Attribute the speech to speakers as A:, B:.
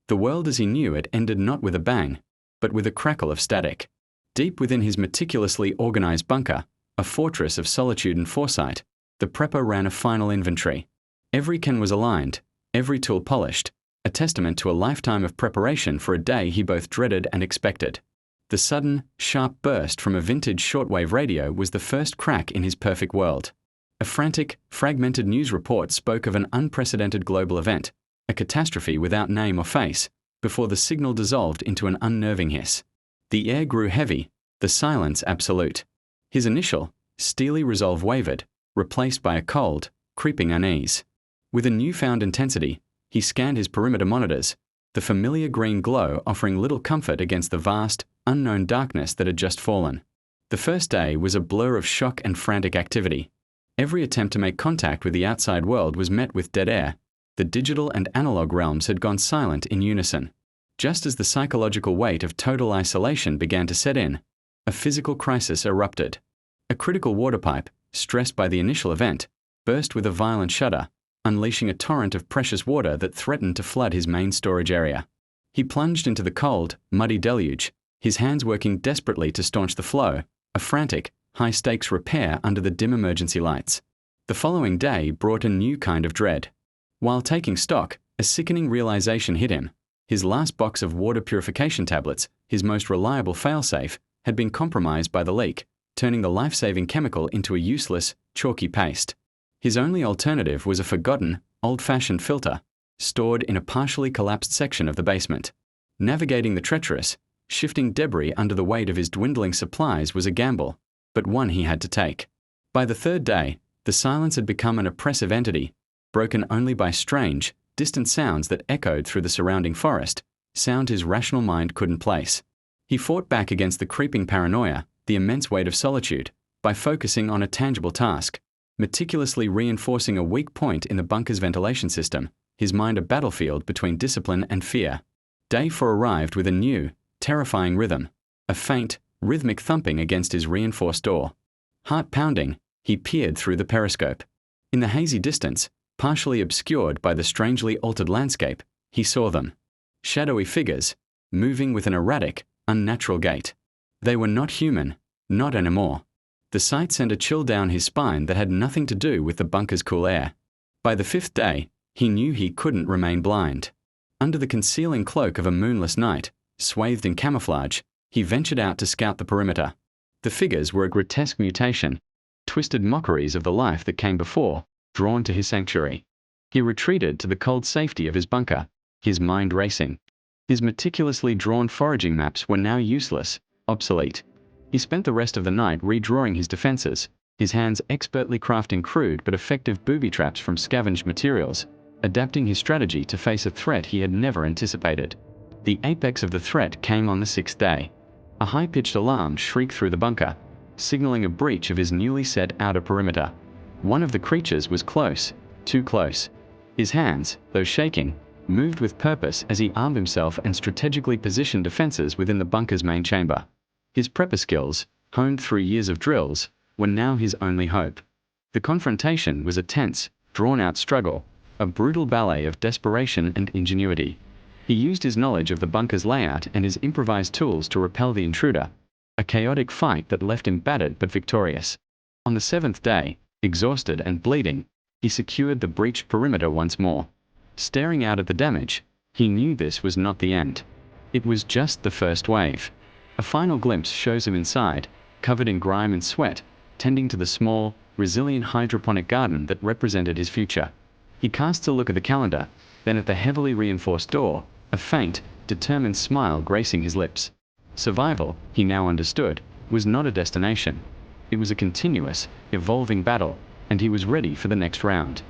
A: The world as he knew it ended not with a bang, but with a crackle of static. Deep within his meticulously organized bunker, a fortress of solitude and foresight, the prepper ran a final inventory. Every can was aligned, every tool polished, a testament to a lifetime of preparation for a day he both dreaded and expected. The sudden, sharp burst from a vintage shortwave radio was the first crack in his perfect world. A frantic, fragmented news report spoke of an unprecedented global event, a catastrophe without name or face, before the signal dissolved into an unnerving hiss. The air grew heavy, the silence absolute. His initial, steely resolve wavered, replaced by a cold, creeping unease. With a newfound intensity, he scanned his perimeter monitors, the familiar green glow offering little comfort against the vast, unknown darkness that had just fallen. The first day was a blur of shock and frantic activity. Every attempt to make contact with the outside world was met with dead air. The digital and analog realms had gone silent in unison. Just as the psychological weight of total isolation began to set in, a physical crisis erupted. A critical water pipe, stressed by the initial event, burst with a violent shudder, unleashing a torrent of precious water that threatened to flood his main storage area. He plunged into the cold, muddy deluge, his hands working desperately to staunch the flow, a frantic, high-stakes repair under the dim emergency lights. The following day brought a new kind of dread. While taking stock, a sickening realization hit him. His last box of water purification tablets, his most reliable failsafe, had been compromised by the leak, turning the life-saving chemical into a useless, chalky paste. His only alternative was a forgotten, old-fashioned filter, stored in a partially collapsed section of the basement. Navigating the treacherous, shifting debris under the weight of his dwindling supplies was a gamble, but one he had to take. By the third day, the silence had become an oppressive entity, broken only by strange, distant sounds that echoed through the surrounding forest, sound his rational mind couldn't place. He fought back against the creeping paranoia, the immense weight of solitude, by focusing on a tangible task, meticulously reinforcing a weak point in the bunker's ventilation system, his mind a battlefield between discipline and fear. Day 4 arrived with a new, terrifying rhythm, a faint, rhythmic thumping against his reinforced door. Heart pounding, he peered through the periscope. In the hazy distance, partially obscured by the strangely altered landscape, he saw them. Shadowy figures, moving with an erratic, unnatural gait. They were not human, not anymore. The sight sent a chill down his spine that had nothing to do with the bunker's cool air. By the 5th day, he knew he couldn't remain blind. Under the concealing cloak of a moonless night, swathed in camouflage, he ventured out to scout the perimeter. The figures were a grotesque mutation, twisted mockeries of the life that came before, drawn to his sanctuary. He retreated to the cold safety of his bunker, his mind racing. His meticulously drawn foraging maps were now useless, obsolete. He spent the rest of the night redrawing his defenses, his hands expertly crafting crude but effective booby traps from scavenged materials, adapting his strategy to face a threat he had never anticipated. The apex of the threat came on the 6th day. A high-pitched alarm shrieked through the bunker, signaling a breach of his newly set outer perimeter. One of the creatures was close, too close. His hands, though shaking, moved with purpose as he armed himself and strategically positioned defenses within the bunker's main chamber. His prepper skills, honed through years of drills, were now his only hope. The confrontation was a tense, drawn-out struggle, a brutal ballet of desperation and ingenuity. He used his knowledge of the bunker's layout and his improvised tools to repel the intruder, a chaotic fight that left him battered but victorious. On the 7th day, exhausted and bleeding, he secured the breached perimeter once more. Staring out at the damage, he knew this was not the end. It was just the first wave. A final glimpse shows him inside, covered in grime and sweat, tending to the small, resilient hydroponic garden that represented his future. He casts a look at the calendar, then at the heavily reinforced door, a faint, determined smile gracing his lips. Survival, he now understood, was not a destination. It was a continuous, evolving battle, and he was ready for the next round.